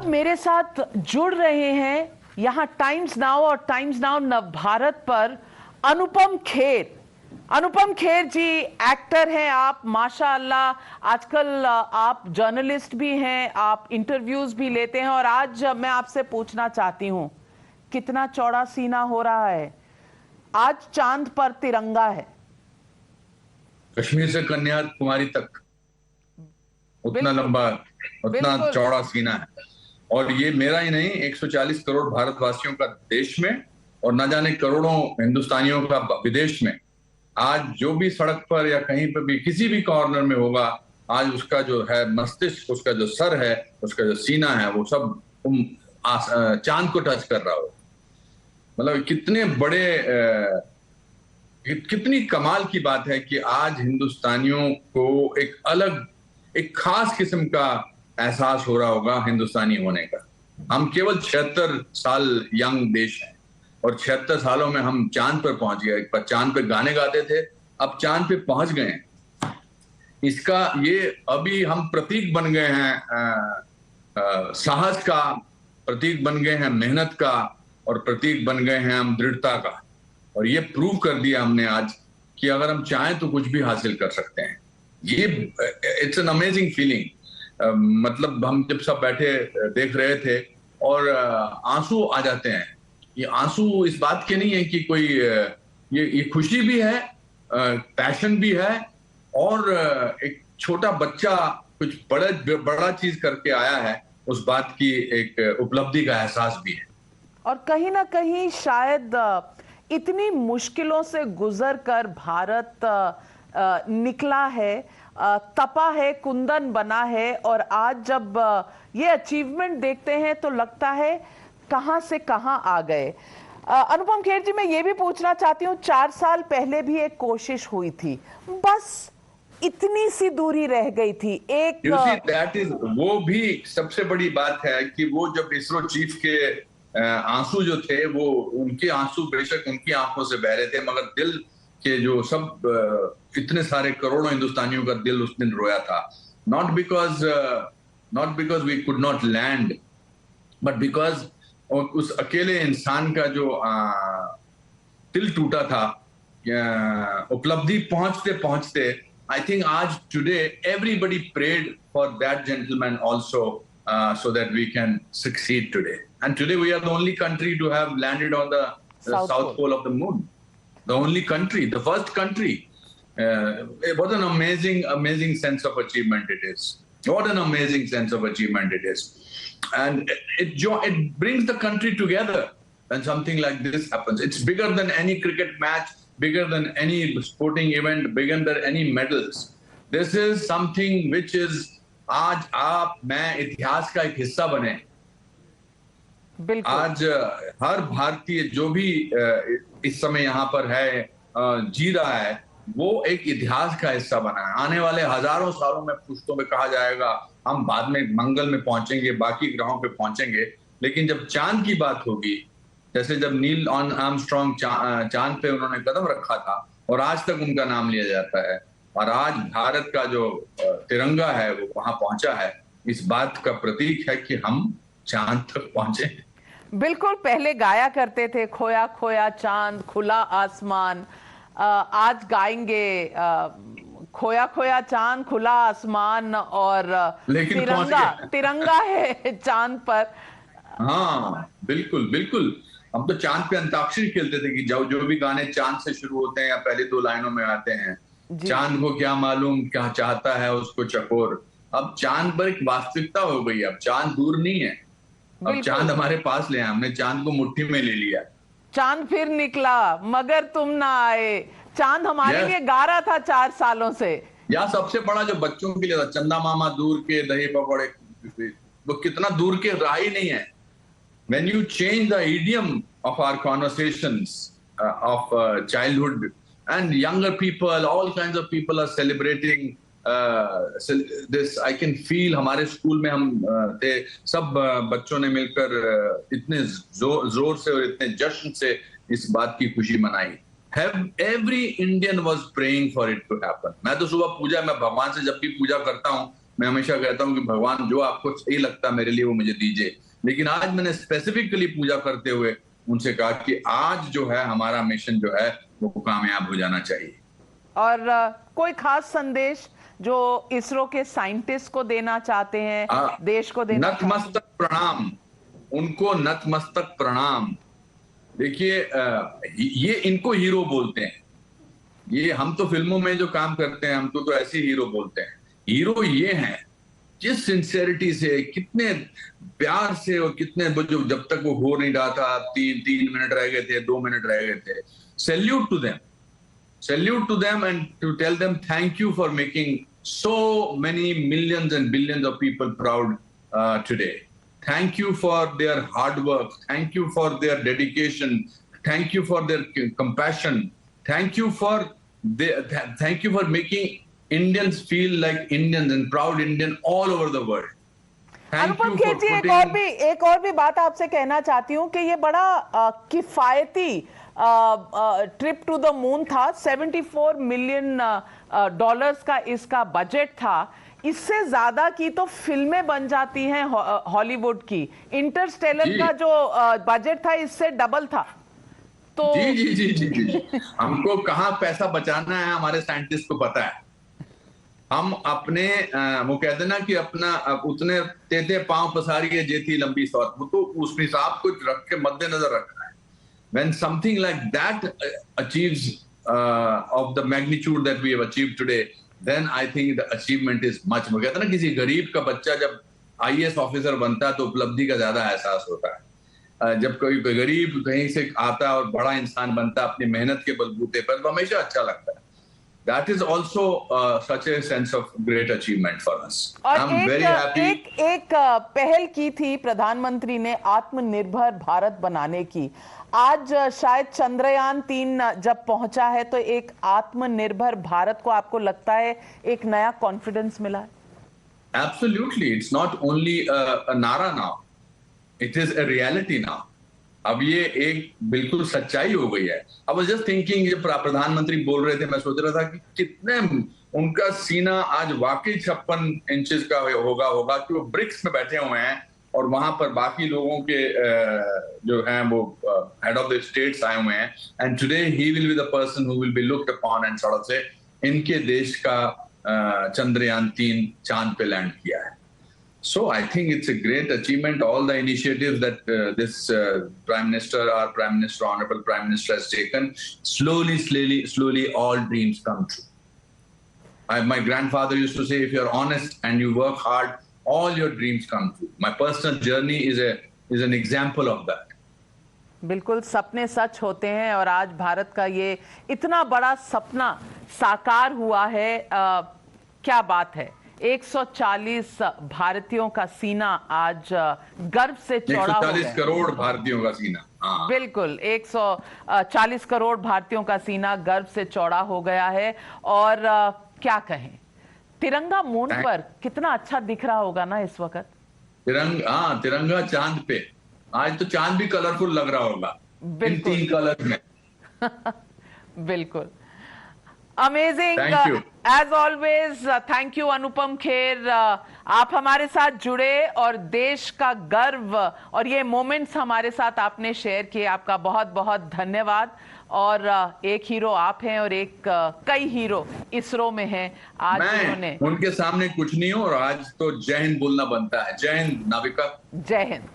अब मेरे साथ जुड़ रहे हैं यहाँ टाइम्स नाउ और टाइम्स नाउ नव भारत पर अनुपम खेर। अनुपम खेर जी एक्टर हैं आप, माशाअल्लाह। आजकल आप जर्नलिस्ट भी हैं, आप इंटरव्यूज भी लेते हैं। और आज मैं आपसे पूछना चाहती हूं, कितना चौड़ा सीना हो रहा है। आज चांद पर तिरंगा है, कश्मीर से कन्याकुमारी तक उतना लंबा, उतना चौड़ा सीना है। और ये मेरा ही नहीं, 140 करोड़ भारतवासियों का देश में और न जाने करोड़ों हिंदुस्तानियों का विदेश में। आज जो भी सड़क पर या कहीं पर भी किसी भी कॉर्नर में होगा, आज उसका जो है मस्तिष्क, उसका जो सर है, उसका जो सीना है, वो सब चांद को टच कर रहा हो। मतलब कितने बड़े कितनी कमाल की बात है कि आज हिंदुस्तानियों को एक अलग, एक खास किस्म का एहसास हो रहा होगा हिंदुस्तानी होने का। हम केवल 76 साल यंग देश हैं और 76 सालों में हम चांद पर पहुंच गए। एक बार चांद पे गाने गाते थे, अब चांद पे पहुंच गए हैं। इसका ये अभी हम प्रतीक बन गए हैं, साहस का प्रतीक बन गए हैं, मेहनत का, और प्रतीक बन गए हैं हम दृढ़ता का। और ये प्रूव कर दिया हमने आज कि अगर हम चाहें तो कुछ भी हासिल कर सकते हैं। ये इट्स एन अमेजिंग फीलिंग। मतलब हम जब सब बैठे देख रहे थे और आंसू आ जाते हैं। ये आंसू इस बात के नहीं है कि कोई ये खुशी भी है, पैशन भी है, और एक छोटा बच्चा कुछ बड़ा चीज करके आया है, उस बात की एक उपलब्धि का एहसास भी है। और कहीं ना कहीं शायद इतनी मुश्किलों से गुजर कर भारत निकला है, तपा है, कुंदन बना है। और आज जब ये अचीवमेंट देखते हैं तो लगता है कहां से कहां आ गए। अनुपम खेर जी, मैं ये भी पूछना चाहती हूँ, 4 साल पहले भी एक कोशिश हुई थी, बस इतनी सी दूरी रह गई थी। एक वो भी सबसे बड़ी बात है कि वो जब इसरो चीफ के आंसू जो थे, वो उनके आंसू बेशक उनकी आंखों से बह रहे थे, मगर दिल के जो सब इतने सारे करोड़ों हिंदुस्तानियों का दिल उस दिन रोया था। Not because we could not land, but because उस अकेले इंसान का जो दिल टूटा था उपलब्धि पहुंचते पहुंचते। आई थिंक आज today everybody prayed for that gentleman also, so that we can succeed today. And today we are the only country to have landed on the South Pole of the moon. The only country, the first country. What an amazing sense of achievement it is. What an amazing sense of achievement it is. And it brings the country together when something like this happens. It's bigger than any cricket match, bigger than any sporting event, bigger than any medals. This is something which is आज आप मैं इतिहास का एक हिस्सा बने। आज हर भारतीय जो भी इस समय यहाँ पर है, जी रहा है, वो एक इतिहास का हिस्सा बना है। आने वाले हजारों सालों में पुश्तों में कहा जाएगा हम बाद में मंगल में पहुंचेंगे, बाकी ग्रहों पे पहुंचेंगे, लेकिन जब चांद की बात होगी, जैसे जब नील आर्मस्ट्रांग चांद पे उन्होंने कदम रखा था और आज तक उनका नाम लिया जाता है, और आज भारत का जो तिरंगा है वो वहां पहुंचा है, इस बात का प्रतीक है कि हम चांद तक पहुंचे। बिल्कुल, पहले गाया करते थे खोया खोया चांद खुला आसमान। आज गाएंगे खोया खोया चांद खुला आसमान, और तिरंगा है चांद पर। हाँ बिल्कुल बिल्कुल। हम तो चांद पे अंताक्षरी खेलते थे कि जो भी गाने चांद से शुरू होते हैं या पहले 2 लाइनों में आते हैं, चांद को क्या मालूम क्या चाहता है उसको चकोर। अब चांद पर एक वास्तविकता हो गई, अब चांद दूर नहीं है, अब चांद हमारे पास ले आए, हमने चांद को मुट्ठी में ले लिया। चांद फिर निकला मगर तुम ना आए। चांद हमारे लिए गा रहा था 4 सालों से। या सबसे बड़ा जो बच्चों के लिए था, चंदा मामा दूर के दही पकौड़े, वो कितना दूर के रहा ही नहीं है। When you change the idiom of our conversations of childhood, and younger people, all kinds of people are celebrating this. I can feel हमारे स्कूल में हम थे, सब बच्चों ने मिलकर इतने जोर से और इतने जश्न से इस बात की खुशी मनाई। Every Indian was praying for it to happen. मैं तो सुबह मैं भगवान से जब भी पूजा करता हूँ मैं हमेशा कहता हूं कि भगवान जो आपको सही लगता है मेरे लिए वो मुझे दीजिए, लेकिन आज मैंने स्पेसिफिकली पूजा करते हुए उनसे कहा कि आज जो है हमारा मिशन जो है वो कामयाब हो जाना चाहिए। और कोई खास संदेश जो इसरो के साइंटिस्ट को देना चाहते हैं, देश को देना चाहते हैं? नतमस्तक प्रणाम, उनको नतमस्तक प्रणाम। देखिए ये इनको हीरो बोलते हैं, ये हम तो फिल्मों में जो काम करते हैं हमको तो ऐसे हीरो बोलते हैं। हीरो ये हैं जिस सिंसियरिटी से, कितने प्यार से और कितने जो जब तक वो हो नहीं रहा था, 3 मिनट रह गए थे, 2 मिनट रह गए थे, salute to them, salute to them and to tell them thank you for making so many millions and billions of people proud today. Thank you for their hard work. Thank you for their dedication. Thank you for their compassion. Thank you for making Indians feel like Indians and proud Indian all over the world. Anupam Kher जी, एक और भी बात आपसे कहना चाहती हूँ कि ये बड़ा किफायती ट्रिप टू द मून था। 74 मिलियन डॉलर्स का इसका बजट था। इससे ज्यादा की तो फिल्में बन जाती हैं हॉलीवुड की। इंटरस्टेलर का जो बजट था इससे डबल था। तो जी हमको कहाँ पैसा बचाना है हमारे साइंटिस्ट को पता है। हम अपने वो कहते ना कि अपना उतने तेते पांव पसारिए जेती लंबी सौत, वो तो उस हिसाब को रख के मद्देनजर रखना है। When something like that achieves of the magnitude that we have achieved today, then I think the achievement is much more. कहते ना किसी गरीब का बच्चा जब IAS ऑफिसर बनता है तो उपलब्धि का ज्यादा एहसास होता है। जब कोई गरीब कहीं से आता है और बड़ा इंसान बनता है अपनी मेहनत के बलबूते पर, तो हमेशा अच्छा लगता है। That is also such a sense of great achievement for us. I'm very happy. एक पहल की थी प्रधानमंत्री ने आत्मनिर्भर भारत बनाने की। आज शायद चंद्रयान 3 जब पहुंचा है तो एक आत्मनिर्भर भारत को आपको लगता है एक नया कॉन्फिडेंस मिला है? Absolutely, it's not only a nara now, it is a reality now. अब ये एक बिल्कुल सच्चाई हो गई है। अब जस्ट थिंकिंग, जब प्रधानमंत्री बोल रहे थे मैं सोच रहा था कि कितने उनका सीना आज वाकई 56 इंचेस का होगा कि वो ब्रिक्स में बैठे हुए हैं और वहां पर बाकी लोगों के जो हैं वो हेड ऑफ द स्टेट्स आए हुए हैं। And today he will be the person who will be looked upon and sort of से इनके देश का चंद्रयान 3 चांद पे लैंड किया है। So I think it's a great achievement. All the initiatives that this Prime Minister, our Prime Minister, Honorable Prime Minister has taken, slowly, all dreams come true. My grandfather used to say, if you're honest and you work hard, all your dreams come true. My personal journey is an example of that. बिल्कुल सपने सच होते हैं और आज भारत का ये इतना बड़ा सपना साकार हुआ है। क्या बात है, 140 भारतीयों का सीना आज गर्व से चौड़ा हो गया। 140 करोड़ भारतीयों का सीना, हाँ। बिल्कुल 140 करोड़ भारतीयों का सीना गर्व से चौड़ा हो गया है। और क्या कहें, तिरंगा मून पर कितना अच्छा दिख रहा होगा ना इस वक्त। तिरंगा चांद पे, आज तो चांद भी कलरफुल लग रहा होगा इन 3 कलर में। बिल्कुल amazing, as always. Thank you Anupam Kher, आप हमारे साथ जुड़े और देश का गर्व और ये मोमेंट्स हमारे साथ आपने शेयर किए। आपका बहुत बहुत धन्यवाद। और एक हीरो आप हैं और एक कई हीरो इसरो में हैं। आज मैं उनके सामने कुछ नहीं हूं और आज तो जय हिंद बोलना बनता है। जय हिंद नाविका। जय हिंद।